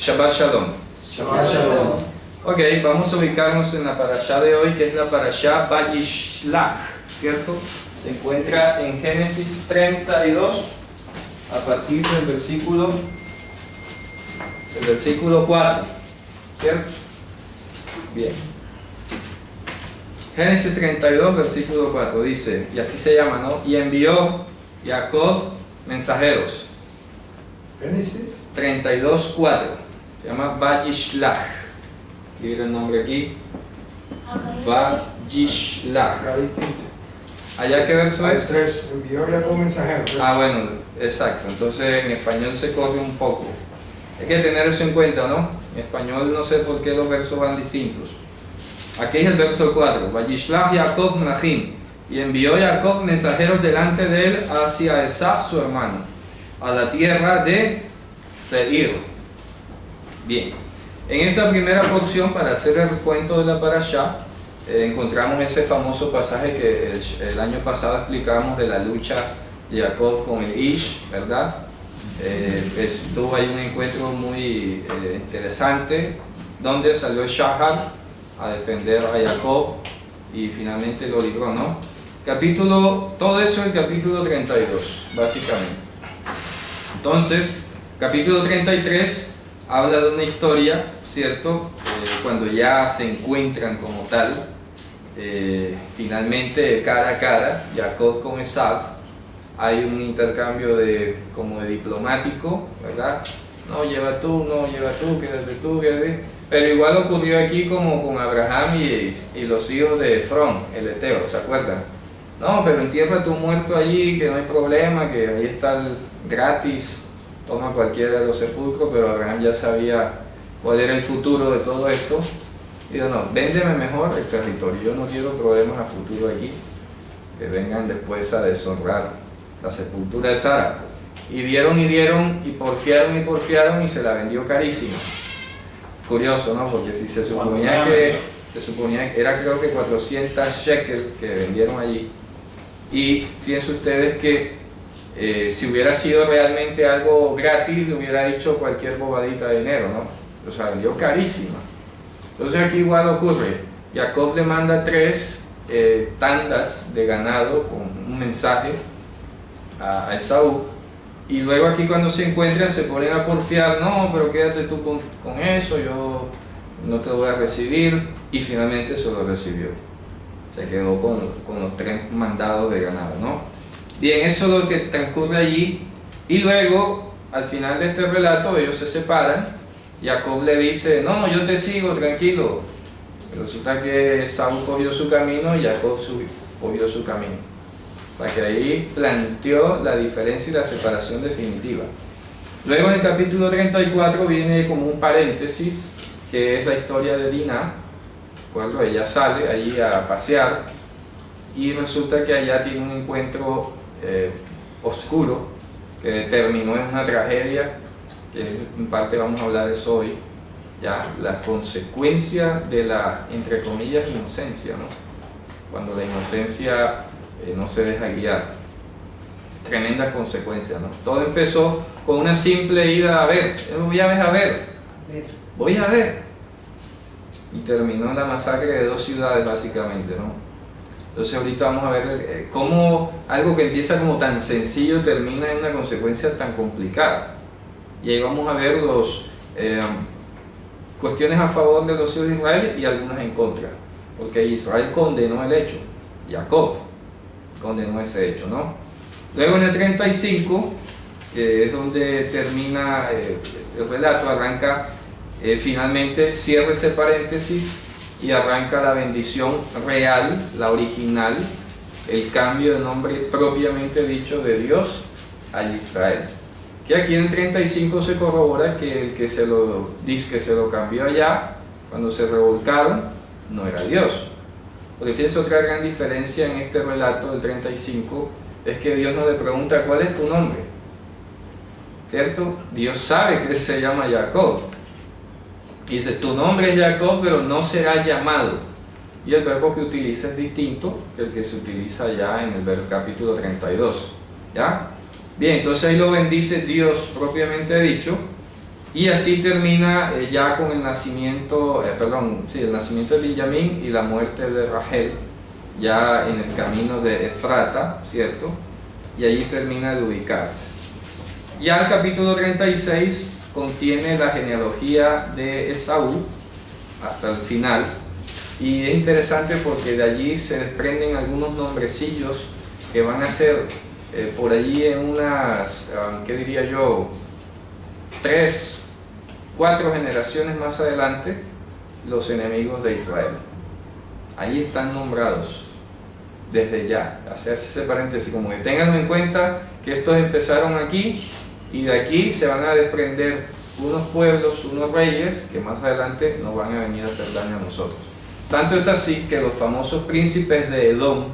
Shabbat Shalom. Shabbat Shalom. Ok, vamos a ubicarnos en la parashá de hoy, que es la parashá Vayishlach, ¿cierto? Se encuentra en Génesis 32, a partir del versículo 4, ¿cierto? Bien. Génesis 32, versículo 4, dice, y así se llama, ¿no? Y envió Jacob mensajeros. Génesis 32, 4, se llama Vayishlach. Escribir el nombre aquí. Vayishlach. acá distinto. ¿Allá qué verso Hay es? 3, envió ya con mensajero. Ah, bueno, exacto. Entonces en español se corre un poco. Hay que tener eso en cuenta, ¿no? En español no sé por qué los versos van distintos. Aquí es el verso 4. Vayishlach Jacob Menachim. Y envió Jacob mensajeros delante de él hacia Esav su hermano, a la tierra de Seir. Bien. En esta primera porción, para hacer el cuento de la parashá, encontramos ese famoso pasaje que el año pasado explicamos de la lucha de Jacob con el Ish, ¿verdad? Tuvo ahí un encuentro muy interesante, donde salió Shahar a defender a Jacob y finalmente lo libró, ¿no? Todo eso en el capítulo 32, básicamente. Entonces, capítulo 33 habla de una historia, ¿cierto? Cuando ya se encuentran como tal, finalmente cara a cara, Jacob con Esav, hay un intercambio como de diplomático, ¿verdad? No, lleva tú, quédate. Pero igual ocurrió aquí como con Abraham y los hijos de Efrón, el Eteo, ¿se acuerdan? No, pero entierra tu muerto allí, que no hay problema, que ahí está el gratis, toma cualquiera de los sepulcros, pero Abraham ya sabía cuál era el futuro de todo esto. Y dijo, no, véndeme mejor el territorio, yo no quiero problemas a futuro aquí, que vengan después a deshonrar la sepultura de Sara. Y dieron, y porfiaron, y se la vendió carísima. Curioso, ¿no? Porque si se suponía que era, creo que 400 shekels que vendieron allí. Y fíjense ustedes que si hubiera sido realmente algo gratis, le hubiera dicho cualquier bobadita de dinero, ¿no? O sea, vendió carísima. Entonces aquí igual ocurre. Jacob le manda 3 tandas de ganado con un mensaje a Esaú. Y luego aquí cuando se encuentran se ponen a porfiar, no, pero quédate tú con eso, yo no te voy a recibir. Y finalmente se lo recibió. Se quedó con los 3 mandados de ganado, ¿no? Bien, eso es lo que transcurre allí. Y luego, al final de este relato, ellos se separan. Jacob le dice, no, yo te sigo, tranquilo. Resulta que Esaú cogió su camino y Jacob cogió su camino. Para que ahí planteó la diferencia y la separación definitiva. Luego en el capítulo 34 viene como un paréntesis, que es la historia de Dinah. Cuando ella sale allí a pasear y resulta que allá tiene un encuentro oscuro que terminó en una tragedia, que en parte vamos a hablar de eso hoy, ya la consecuencia de la, entre comillas, inocencia, ¿no? Cuando la inocencia no se deja guiar, tremenda consecuencia, ¿no? Todo empezó con una simple ida a ver, voy a ver, y terminó en la masacre de 2 ciudades básicamente, ¿no? Entonces ahorita vamos a ver cómo algo que empieza como tan sencillo termina en una consecuencia tan complicada. Y ahí vamos a ver cuestiones a favor de los hijos de Israel y algunas en contra, porque Israel condenó el hecho, Jacob condenó ese hecho, ¿no? Luego en el 35, que es donde termina el relato, arranca finalmente, cierra ese paréntesis y arranca la bendición real, la original, el cambio de nombre propiamente dicho de Dios a Israel. Que aquí en el 35 se corrobora que el que se lo cambió allá, cuando se revolcaron, no era Dios. Porque fíjense, otra gran diferencia en este relato del 35 es que Dios no le pregunta cuál es tu nombre, ¿cierto? Dios sabe que se llama Jacob. Y dice, tu nombre es Jacob, pero no será llamado. Y el verbo que utiliza es distinto que el que se utiliza ya en el capítulo 32. ¿Ya? Bien, entonces ahí lo bendice Dios propiamente dicho. Y así termina ya con el nacimiento, el nacimiento de Benjamín y la muerte de Rachel, ya en el camino de Efrata, ¿cierto? Y allí termina de ubicarse. Ya el capítulo 36 contiene la genealogía de Esaú hasta el final, y es interesante porque de allí se desprenden algunos nombrecillos que van a ser por allí en unas, ¿qué diría yo? 3, 4 generaciones más adelante, los enemigos de Israel. Allí están nombrados desde ya. Hace ese paréntesis, como que tengan en cuenta que estos empezaron aquí y de aquí se van a desprender unos pueblos, unos reyes que más adelante nos van a venir a hacer daño a nosotros. Tanto es así que los famosos príncipes de Edom,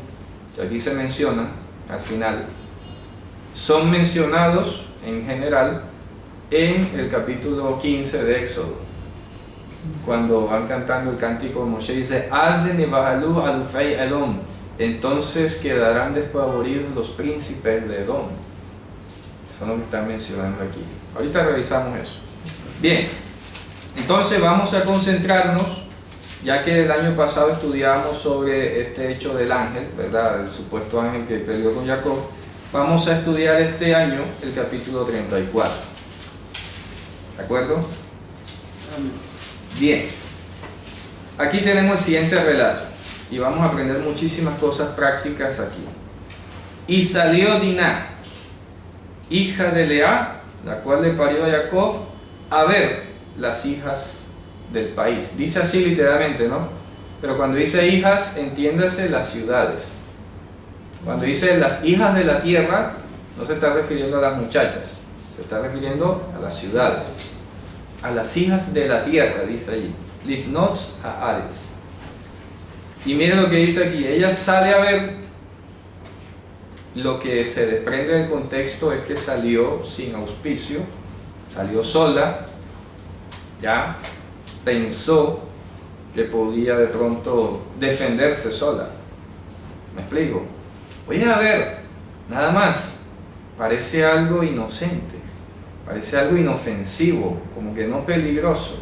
que aquí se mencionan al final, son mencionados en general en el capítulo 15 de Éxodo, cuando van cantando el cántico de Moshe, dice: Hazen y Bahalú alufei Edom, entonces quedarán despavoridos los príncipes de Edom. Eso es lo que están mencionando aquí. Ahorita revisamos eso. Bien, entonces vamos a concentrarnos, ya que el año pasado estudiamos sobre este hecho del ángel, ¿verdad? El supuesto ángel que peleó con Jacob. Vamos a estudiar este año el capítulo 34. ¿De acuerdo? Bien, aquí tenemos el siguiente relato y vamos a aprender muchísimas cosas prácticas aquí. Y salió Diná, hija de Lea, la cual le parió a Jacob, a ver las hijas del país. Dice así literalmente, ¿no? Pero cuando dice hijas, entiéndase las ciudades. Cuando dice las hijas de la tierra, no se está refiriendo a las muchachas, se está refiriendo a las ciudades, a las hijas de la tierra, dice allí. Livnot haaretz. Y miren lo que dice aquí, ella sale a ver. Lo que se desprende del contexto es que salió sin auspicio, salió sola, ya pensó que podía de pronto defenderse sola. ¿Me explico? Voy a ver, nada más, parece algo inocente, parece algo inofensivo, como que no peligroso,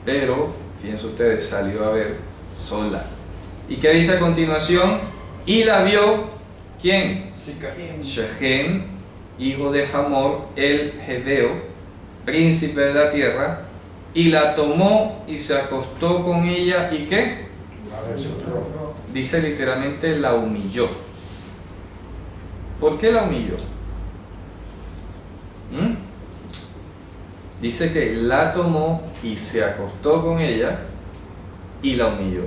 pero fíjense ustedes, salió a ver sola. ¿Y qué dice a continuación? Y la vio, ¿quién? Shechem, hijo de Hamor, el Hedeo, príncipe de la tierra, y la tomó y se acostó con ella, ¿y qué? Dice literalmente la humilló. ¿Por qué la humilló? Dice que la tomó y se acostó con ella y la humilló.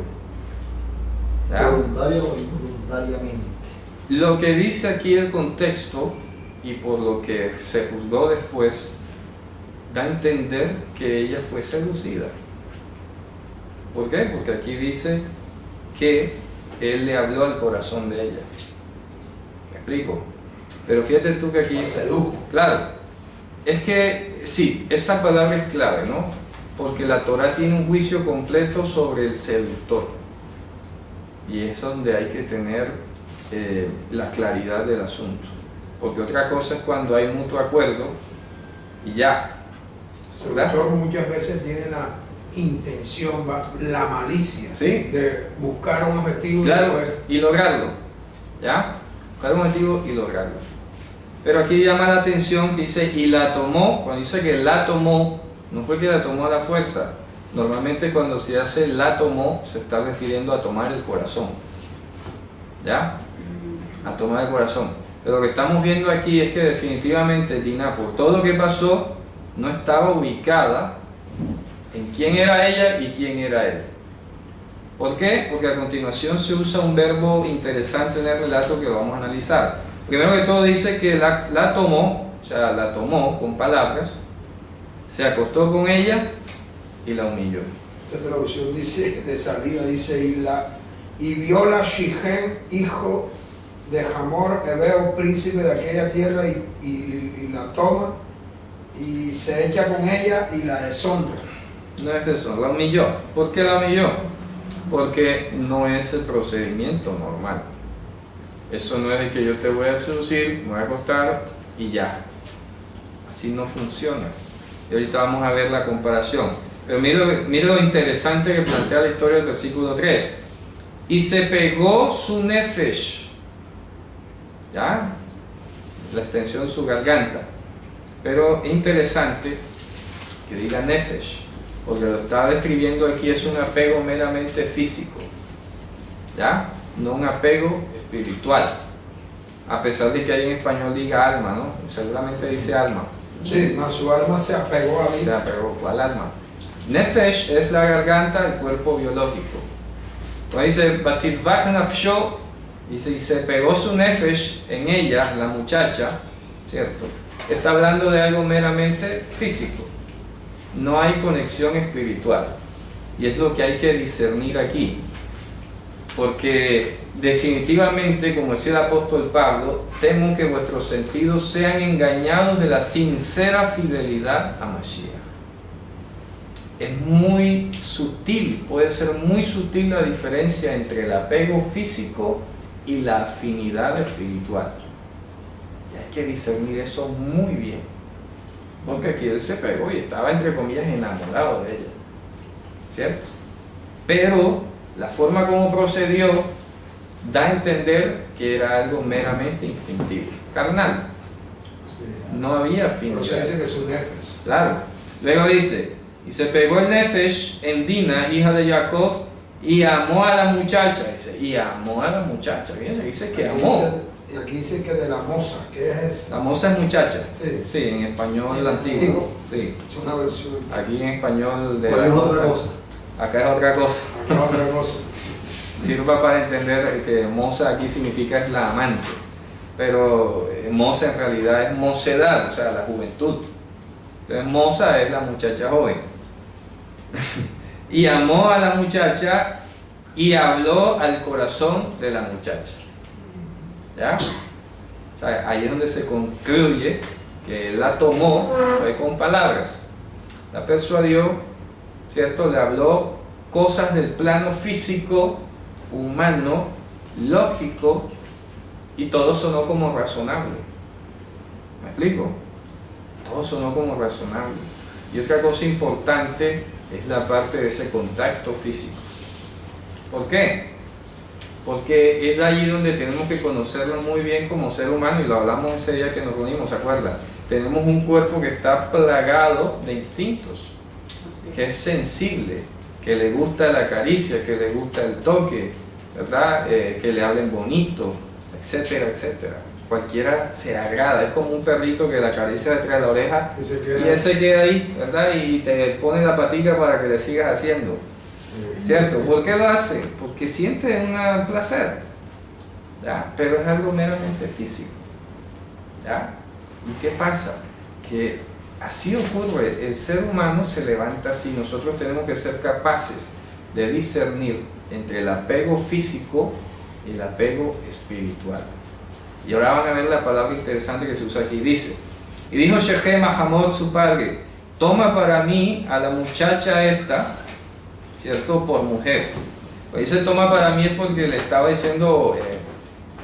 ¿Ya? ¿Voluntaria o involuntariamente? Lo que dice aquí el contexto y por lo que se juzgó después da a entender que ella fue seducida. ¿Por qué? Porque aquí dice que él le habló al corazón de ella. ¿Me explico? Pero fíjate tú que aquí dice, claro, es que sí, esa palabra es clave, ¿no? Porque la Torah tiene un juicio completo sobre el seductor, y es donde hay que tener la claridad del asunto, porque otra cosa es cuando hay mutuo acuerdo y ya. El seductor muchas veces tiene la intención, la malicia, ¿sí?, de buscar un objetivo, claro, y lograrlo, ¿ya? Buscar un objetivo y lograrlo. Pero aquí llama la atención que dice, y la tomó. Cuando dice que la tomó, no fue que la tomó a la fuerza. Normalmente cuando se hace la tomó, se está refiriendo a tomar el corazón, ¿ya? A tomar el corazón. Pero lo que estamos viendo aquí es que definitivamente Diná, por todo lo que pasó, no estaba ubicada en quién era ella y quién era él. ¿Por qué? Porque a continuación se usa un verbo interesante en el relato que vamos a analizar. Primero que todo dice que la tomó, o sea, la tomó con palabras, se acostó con ella y la humilló. Esta traducción dice, de salida dice, y viola Shechem, hijo de Hamor, Hebeo, príncipe de aquella tierra, y la toma y se echa con ella y la deshonra. No es eso, la humilló. ¿Por qué la humilló? Porque no es el procedimiento normal. Eso no es de que yo te voy a seducir, me voy a acostar y ya. Así no funciona. Y ahorita vamos a ver la comparación. Pero mire lo interesante que plantea la historia del versículo 3. Y se pegó su nefesh, ¿ya? La extensión de su garganta. Pero interesante que diga nefesh, porque lo que está describiendo aquí es un apego meramente físico, ¿ya? No un apego espiritual. A pesar de que ahí en español diga alma, ¿no? Seguramente dice alma. Sí, mas su alma se apegó a mí. Se apegó al alma. Nefesh es la garganta, el cuerpo biológico. Cuando dice Batitvak nafsho, dice y se pegó su nefesh en ella, la muchacha, ¿cierto? Está hablando de algo meramente físico. No hay conexión espiritual. Y es lo que hay que discernir aquí. Porque definitivamente, como decía el apóstol Pablo, temo que vuestros sentidos sean engañados de la sincera fidelidad a Mashiach. Es muy sutil, puede ser muy sutil la diferencia entre el apego físico y la afinidad espiritual. Y hay que discernir eso muy bien. Porque aquí él se pegó y estaba entre comillas enamorado de ella, ¿cierto? Pero la forma como procedió da a entender que era algo meramente instintivo, carnal. Sí. No había Pero se afinidad. dice que su nefesh. Claro. Luego dice, y se pegó el nefesh en Dina, hija de Jacob, y amó a la muchacha. Dice, y amó a la muchacha. Fíjense, dice que amó. Y aquí dice que de la moza, ¿qué es esa? La moza es muchacha. Sí. Sí, en español antiguo. Antiguo. Sí. Es una versión. Aquí en español de ¿Cuál la es otra época. cosa? Acá es otra cosa. Acá otra cosa. Sirva para entender que moza aquí significa es la amante. Pero moza en realidad es mocedad, o sea, la juventud. Entonces moza es la muchacha joven. Y amó a la muchacha y habló al corazón de la muchacha. ¿Ya? O sea, ahí es donde se concluye que él la tomó, fue con palabras. La persuadió, ¿cierto? Le habló cosas del plano físico, humano, lógico, y todo sonó como razonable. ¿Me explico? Todo sonó como razonable. Y otra cosa importante es la parte de ese contacto físico. ¿Por qué? Porque es allí donde tenemos que conocerlo muy bien como ser humano, y lo hablamos ese día que nos reunimos, ¿se acuerdan? Tenemos un cuerpo que está plagado de instintos, que es sensible, que le gusta la caricia, que le gusta el toque, ¿verdad? Que le hablen bonito, etcétera, etcétera. Cualquiera se agrada, es como un perrito que la acaricia detrás de la oreja Y se y queda. él se queda ahí, ¿verdad? Y te pone la patita para que le sigas haciendo. ¿Cierto? ¿Por qué lo hace? Porque siente un placer, ¿ya? Pero es algo meramente físico, ¿ya? ¿Y qué pasa? Que así ocurre, el ser humano se levanta así. Nosotros tenemos que ser capaces de discernir entre el apego físico y el apego espiritual. Y ahora van a ver la palabra interesante que se usa aquí. Dice, y dijo Shechem a Hamor su padre, toma para mí a la muchacha esta, ¿cierto? Por mujer. Pues dice toma para mí es porque le estaba diciendo,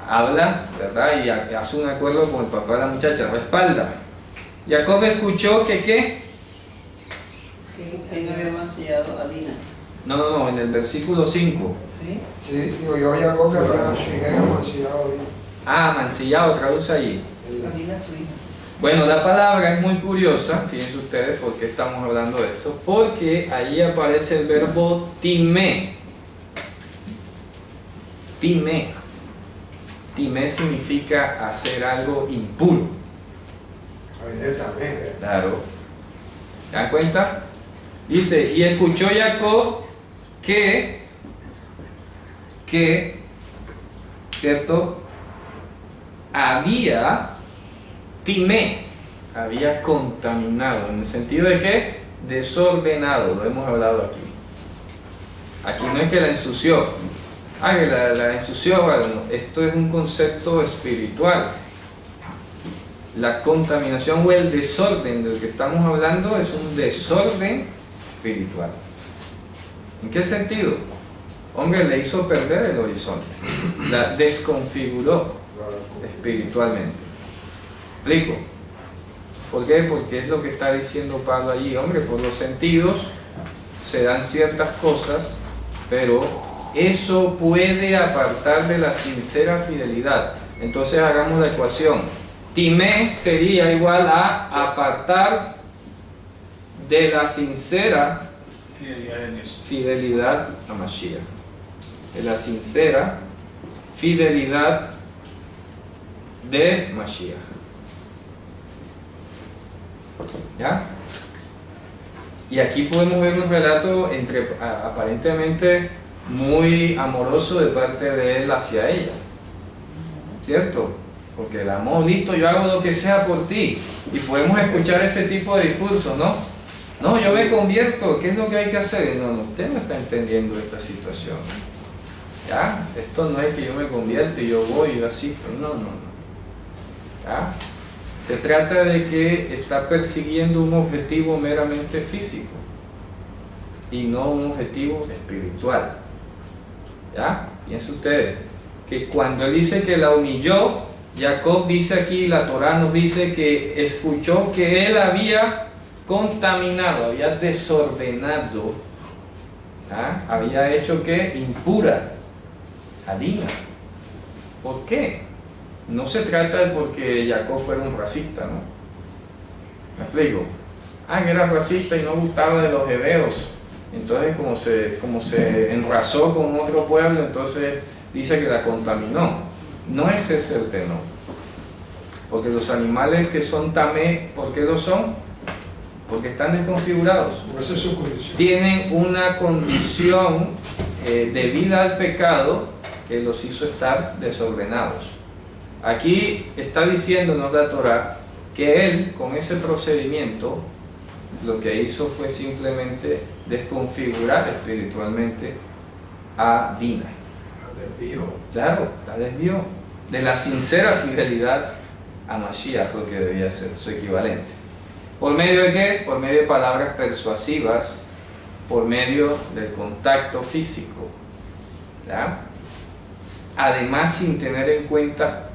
habla, ¿verdad? Y hace un acuerdo con el papá de la muchacha, respalda. Jacob escuchó que ¿qué? ¿Quién había mancillado a Dina? No, en el versículo 5. ¿Sí? Sí, digo, yo había algo que había chingado, mancillado ahí. Ah, mancillado, traduce allí. A Dina su hija. Bueno, la palabra es muy curiosa, fíjense ustedes por qué estamos hablando de esto, porque allí aparece el verbo timé. Timé. Timé significa hacer algo impuro. Evidentemente. Claro. ¿Se dan cuenta? Dice, y escuchó Jacob que, ¿cierto? Había timé, había contaminado, en el sentido de que desordenado, lo hemos hablado aquí. Aquí no es que la ensució, que la ensució, bueno, esto es un concepto espiritual. La contaminación o el desorden del que estamos hablando es un desorden espiritual. ¿En qué sentido? Hombre, le hizo perder el horizonte, la desconfiguró espiritualmente. ¿Explico? ¿Por qué? Porque es lo que está diciendo Pablo allí. Hombre, por los sentidos se dan ciertas cosas, pero eso puede apartar de la sincera fidelidad. Entonces hagamos la ecuación. Timé sería igual a apartar de la sincera fidelidad a Mashiach. De la sincera fidelidad de Mashiach. ¿Ya? Y aquí podemos ver un relato aparentemente muy amoroso de parte de él hacia ella, ¿cierto? Porque el amor, listo, yo hago lo que sea por ti. Y podemos escuchar ese tipo de discurso, ¿no? No, yo me convierto, ¿qué es lo que hay que hacer? No, usted no está entendiendo esta situación. ¿Ya? Esto no es que yo me convierto y yo voy y yo asisto, no. ¿Ya? Se trata de que está persiguiendo un objetivo meramente físico y no un objetivo espiritual. ¿Ya? Piensen ustedes que cuando él dice que la humilló, Jacob dice aquí, la Torá nos dice que escuchó que él había contaminado, había desordenado, ¿ya? Había hecho que impura a Dina. ¿Por qué? No se trata de porque Jacob fuera un racista, ¿no? ¿Me explico? Que era racista y no gustaba de los hebreos. Entonces, como se enrazó con otro pueblo, entonces dice que la contaminó. No es ese el tenor. Porque los animales que son tamé, ¿por qué lo son? Porque están desconfigurados. Esa es su condición. Tienen una condición debida al pecado que los hizo estar desordenados. Aquí está diciéndonos la Torá que él, con ese procedimiento, lo que hizo fue simplemente desconfigurar espiritualmente a Dina. La desvió. Claro, la desvió de la sincera fidelidad a Mashiach, lo que debía ser su equivalente. ¿Por medio de qué? Por medio de palabras persuasivas, por medio del contacto físico. ¿Ya? Además, sin tener en cuenta,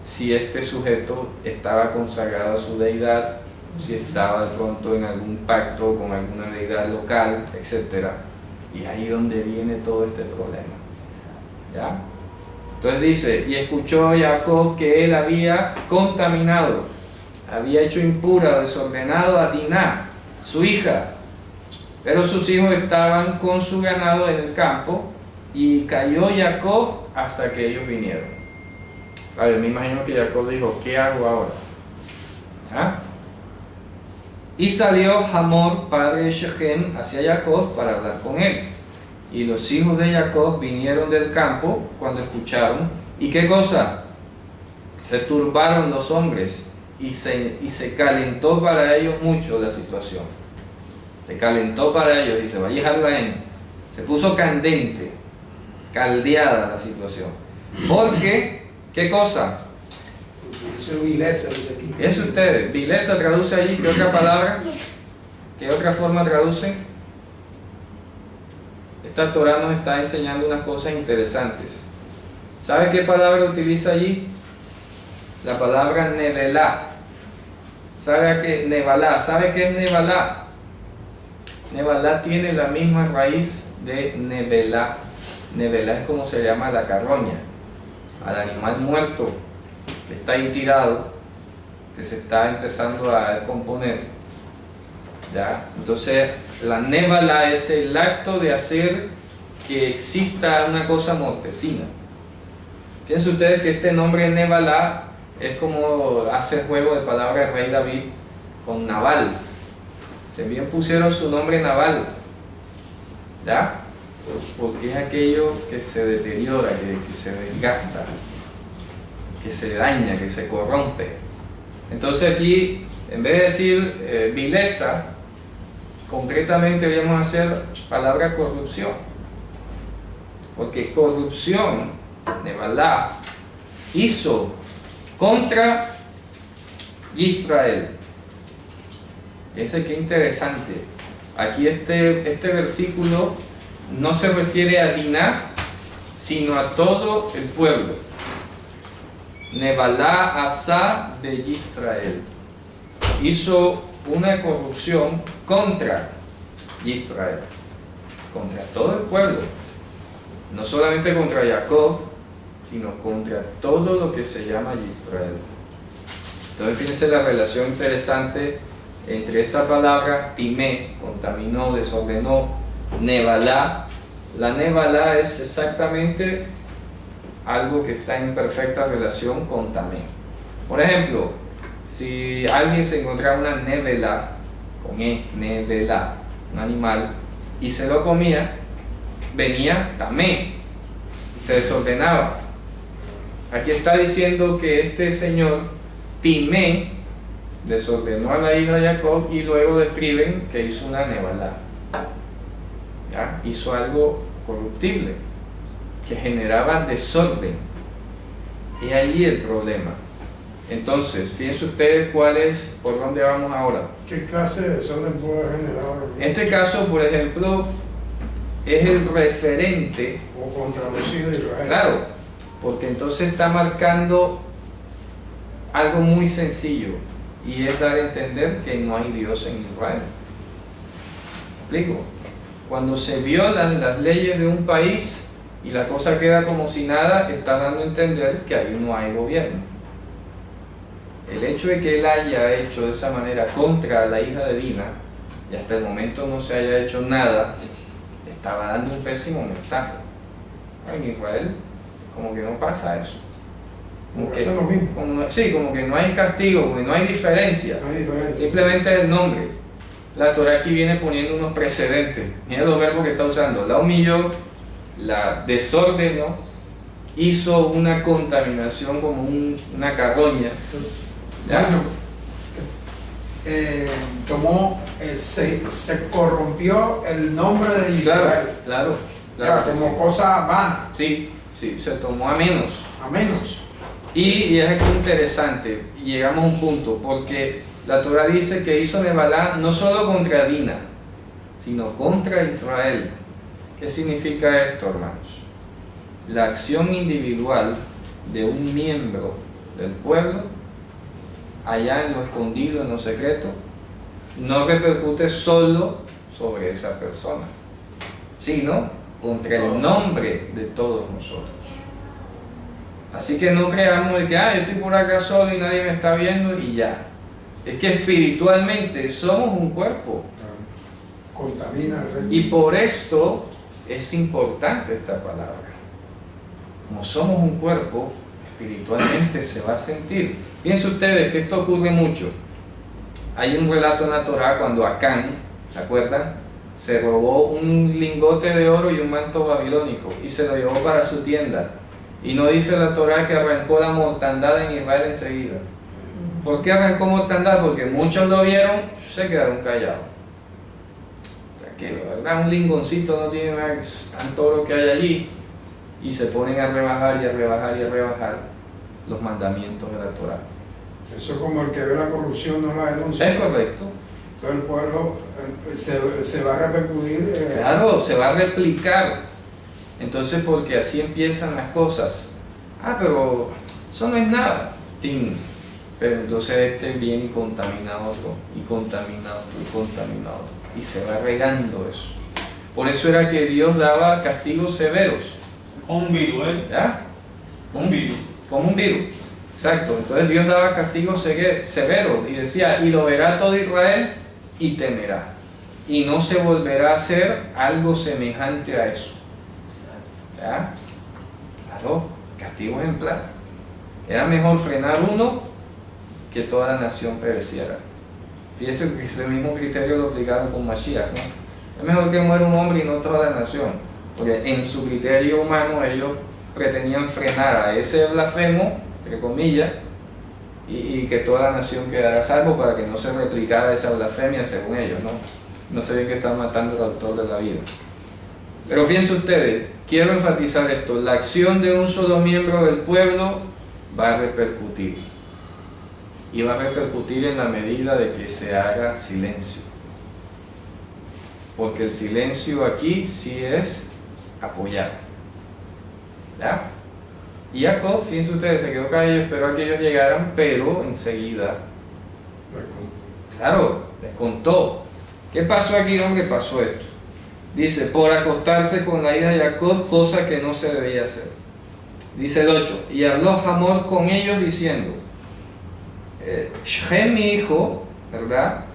si este sujeto estaba consagrado a su deidad, si estaba de pronto en algún pacto con alguna deidad local, etc. Y ahí donde viene todo este problema. ¿Ya? Entonces dice, y escuchó Jacob que él había contaminado, había hecho impura o desordenado a Diná, su hija, pero sus hijos estaban con su ganado en el campo, y cayó Jacob hasta que ellos vinieron. A ver, me imagino que Jacob dijo, ¿qué hago ahora? ¿Ah? Y salió Hamor, padre de Shechem, hacia Jacob para hablar con él. Y los hijos de Jacob vinieron del campo cuando escucharon. ¿Y qué cosa? Se turbaron los hombres y se calentó para ellos mucho la situación. Se calentó para ellos, dice, se puso candente, caldeada la situación. Porque, ¿qué cosa? Dice vileza, dice aquí. ¿Qué es ustedes? Vileza traduce allí, ¿qué otra palabra? ¿Qué otra forma traduce? Esta Torah nos está enseñando unas cosas interesantes. ¿Sabe qué palabra utiliza allí? La palabra nevelá. ¿Sabe qué? Nevalá. ¿Sabe qué es nevalá? Nevalá tiene la misma raíz de nevelá. Nevelá es como se llama la carroña, al animal muerto que está ahí tirado, que se está empezando a descomponer. ¿Ya? Entonces, la nevalá es el acto de hacer que exista una cosa mortecina. Fíjense ustedes que este nombre nevalá es como hace juego de palabras el rey David con Nabal. Se bien pusieron su nombre Nabal, ¿ya? Porque es aquello que se deteriora, que se desgasta, que se daña, que se corrompe. Entonces aquí, en vez de decir vileza, concretamente deberíamos hacer palabra corrupción, porque corrupción, Nebalá, hizo contra Israel. Ese que interesante. Aquí este versículo no se refiere a Diná, sino a todo el pueblo. Nebalá Asa de Israel. Hizo una corrupción contra Israel, contra todo el pueblo, no solamente contra Jacob, sino contra todo lo que se llama Israel. Entonces fíjense la relación interesante entre esta palabra timé, contaminó, desordenó, nebalá. La nebalá es exactamente algo que está en perfecta relación con tamé. Por ejemplo, si alguien se encontraba una nevela, con E, nevela, un animal, y se lo comía, venía tamé, se desordenaba. Aquí está diciendo que este señor timé desordenó a la hija de Jacob, y luego describen que hizo una nebalá. ¿Ya? Hizo algo corruptible que generaba desorden. Y allí el problema. Entonces, fíjense ustedes por dónde vamos ahora. ¿Qué clase de desorden puede generar? En este caso, por ejemplo, es el referente. O contra los hijos de Israel. Claro, porque entonces está marcando algo muy sencillo, y es dar a entender que no hay Dios en Israel. ¿Me explico? Cuando se violan las leyes de un país y la cosa queda como si nada, está dando a entender que ahí no hay gobierno. El hecho de que él haya hecho de esa manera contra la hija de Dina, y hasta el momento no se haya hecho nada, estaba dando un pésimo mensaje. En Israel como que no pasa eso. Como que, lo mismo. Como que no hay castigo, como que no hay diferencia. No hay diferencia. Simplemente es el nombre. La Torah aquí viene poniendo unos precedentes. Mira los verbos que está usando. La humilló, la desordenó, hizo una contaminación como una carroña. Bueno, se corrompió el nombre de Israel. Claro, como sí. Cosa vana. Sí, se tomó a menos. A menos. Y es aquí interesante, y llegamos a un punto, porque la Torah dice que hizo Nebalá no solo contra Dina, sino contra Israel. ¿Qué significa esto, hermanos? La acción individual de un miembro del pueblo, allá en lo escondido, en lo secreto, no repercute solo sobre esa persona, sino contra el nombre de todos nosotros. Así que no creamos de que yo estoy por acá solo y nadie me está viendo y ya. Es que espiritualmente somos un cuerpo. Contamina el resto. Y por esto es importante esta palabra. Como somos un cuerpo, espiritualmente se va a sentir. Piensen ustedes que esto ocurre mucho. Hay un relato en la Torah cuando Acán, ¿se acuerdan? Se robó un lingote de oro y un manto babilónico y se lo llevó para su tienda. Y no dice la Torah que arrancó la mortandad en Israel enseguida. ¿Por qué arrancó mortandad? Porque muchos lo vieron, se quedaron callados. O sea que la verdad un lingoncito no tiene nada, tanto oro que hay allí, y se ponen a rebajar y a rebajar y a rebajar los mandamientos de la Torah. Eso es como el que ve la corrupción no la denuncia. Es correcto. Entonces el pueblo se va a repercutir. Claro, se va a replicar. Entonces, porque así empiezan las cosas. Pero eso no es nada. ¡Tin! Pero entonces viene y contamina a otro, y contamina a otro, y contamina a otro. Y se va regando eso. Por eso era que Dios daba castigos severos. Como un virus, ¿Ya? Un virus. Como un virus. Exacto. Entonces Dios daba castigos severos y decía, y lo verá todo Israel y temerá. Y no se volverá a hacer algo semejante a eso. ¿Ya? Claro, castigo ejemplar. Era mejor frenar uno que toda la nación pereciera. Fíjense que ese mismo criterio lo aplicaron con Mashiach, ¿no? Es mejor que muera un hombre y no toda la nación, porque en su criterio humano ellos pretendían frenar a ese blasfemo, entre comillas, y que toda la nación quedara a salvo para que no se replicara esa blasfemia según ellos, ¿no? No se ve que están matando al autor de la vida. Pero fíjense ustedes, quiero enfatizar esto, la acción de un solo miembro del pueblo va a repercutir. Y va a repercutir en la medida de que se haga silencio. Porque el silencio aquí sí es apoyar. ¿Ya? Y Jacob, fíjense ustedes, se quedó callado, esperó a que ellos llegaran, pero enseguida, claro, les contó. ¿Qué pasó aquí, hombre? Pasó esto. Dice, por acostarse con la hija de Jacob, cosa que no se debía hacer. Dice el 8, y habló Hamor con ellos diciendo, Shem, mi hijo, ¿verdad?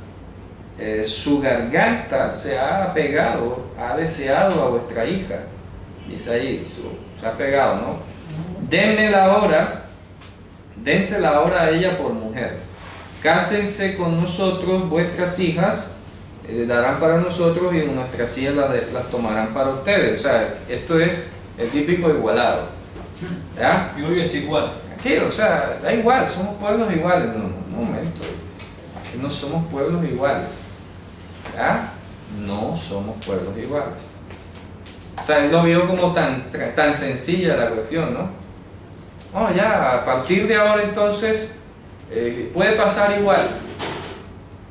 Su garganta se ha apegado, ha deseado a vuestra hija. Dice ahí, se ha pegado, ¿no? Dénsela ahora a ella por mujer. Cásense con nosotros, vuestras hijas, darán para nosotros y nuestras hijas las tomarán para ustedes. O sea, esto es el típico igualado. ¿Ya? Yo creo que es igual. Tranquilo, o sea, da igual, somos pueblos iguales. No, un momento, aquí no somos pueblos iguales. ¿Ya? No somos pueblos iguales. O sea, él lo vio como tan sencilla la cuestión, ¿no? Oh, ya, a partir de ahora entonces puede pasar igual.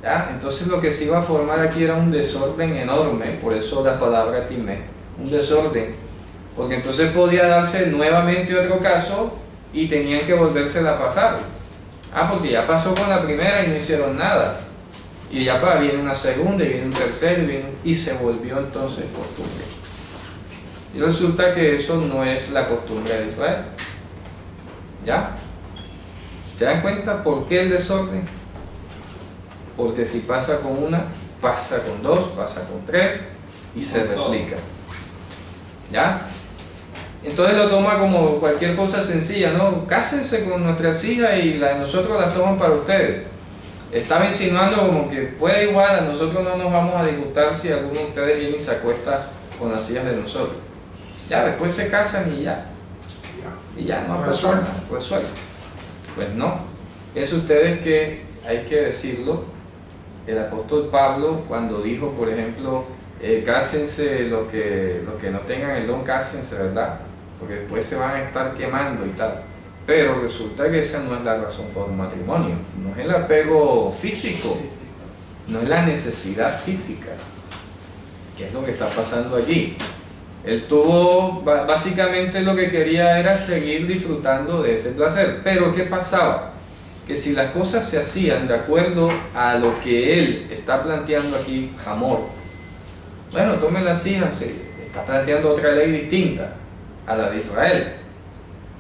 ¿Ya? Entonces lo que se iba a formar aquí era un desorden enorme, por eso la palabra timé, un desorden. Porque entonces podía darse nuevamente otro caso y tenían que volvérsela a pasar. Porque ya pasó con la primera y no hicieron nada. Y ya viene una segunda y viene un tercero y se volvió entonces costumbre. Y resulta que eso no es la costumbre de Israel. ¿Ya? ¿Se dan cuenta por qué el desorden? Porque si pasa con una, pasa con dos, pasa con tres y se replica. ¿Ya? Entonces lo toma como cualquier cosa sencilla, ¿no? Cásense con nuestras hijas y nosotros las toman para ustedes. Estaba insinuando como que puede igual, a nosotros no nos vamos a disgustar si alguno de ustedes viene y se acuesta con las hijas de nosotros. Ya, después se casan y ya. Y ya, no pasó nada, resuelto. Pues no. Es ustedes que hay que decirlo. El apóstol Pablo, cuando dijo, por ejemplo, cásense los que no tengan el don, cásense, ¿verdad? Porque después se van a estar quemando y tal. Pero resulta que esa no es la razón por un matrimonio. No es el apego físico, no es la necesidad física, que es lo que está pasando allí. Él tuvo, básicamente lo que quería era seguir disfrutando de ese placer. Pero ¿qué pasaba? Que si las cosas se hacían de acuerdo a lo que él está planteando aquí, Hamor, bueno, tomen las hijas, sí, está planteando otra ley distinta a la de Israel.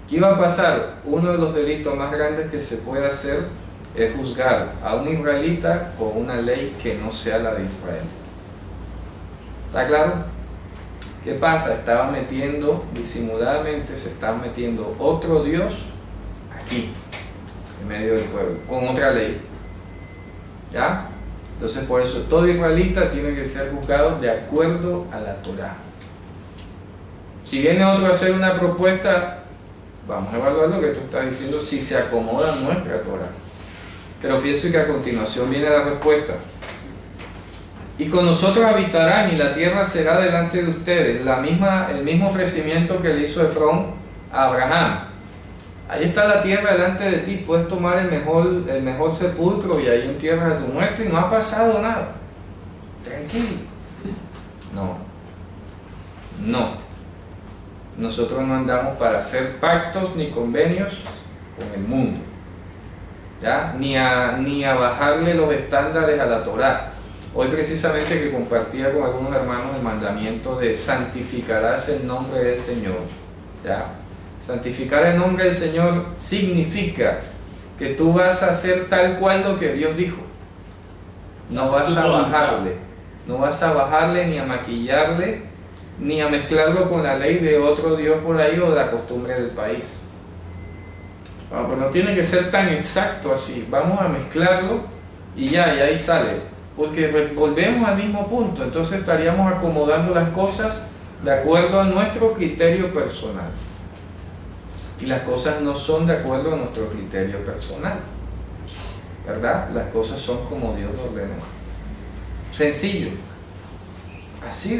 ¿Qué iba a pasar? Uno de los delitos más grandes que se puede hacer es juzgar a un israelita con una ley que no sea la de Israel. ¿Está claro? ¿Qué pasa? Estaban metiendo, disimuladamente se están metiendo otro Dios aquí, en medio del pueblo, con otra ley. ¿Ya? Entonces por eso todo israelita tiene que ser juzgado de acuerdo a la Torá. Si viene otro a hacer una propuesta, vamos a evaluar lo que tú estás diciendo, si se acomoda a nuestra Torá. Pero fíjense que a continuación viene la respuesta. Y con nosotros habitarán y la tierra será delante de ustedes. El mismo ofrecimiento que le hizo Efrón a Abraham. Ahí está la tierra delante de ti, puedes tomar el mejor sepulcro y ahí entierras a tu muerto y no ha pasado nada. Tranquilo. No. Nosotros no andamos para hacer pactos ni convenios con el mundo. ¿Ya? Ni a bajarle los estándares a la Torá. Hoy precisamente que compartía con algunos hermanos el mandamiento de santificarás el nombre del Señor. ¿Ya? Santificar el nombre del Señor significa que tú vas a hacer tal cual lo que Dios dijo. No vas a bajarle ni a maquillarle, ni a mezclarlo con la ley de otro Dios por ahí o de la costumbre del país. Bueno, pues no tiene que ser tan exacto así. Vamos a mezclarlo y ya, y ahí sale. Porque volvemos al mismo punto, entonces estaríamos acomodando las cosas de acuerdo a nuestro criterio personal. Y las cosas no son de acuerdo a nuestro criterio personal, ¿verdad? Las cosas son como Dios lo ordenó. Sencillo. Así de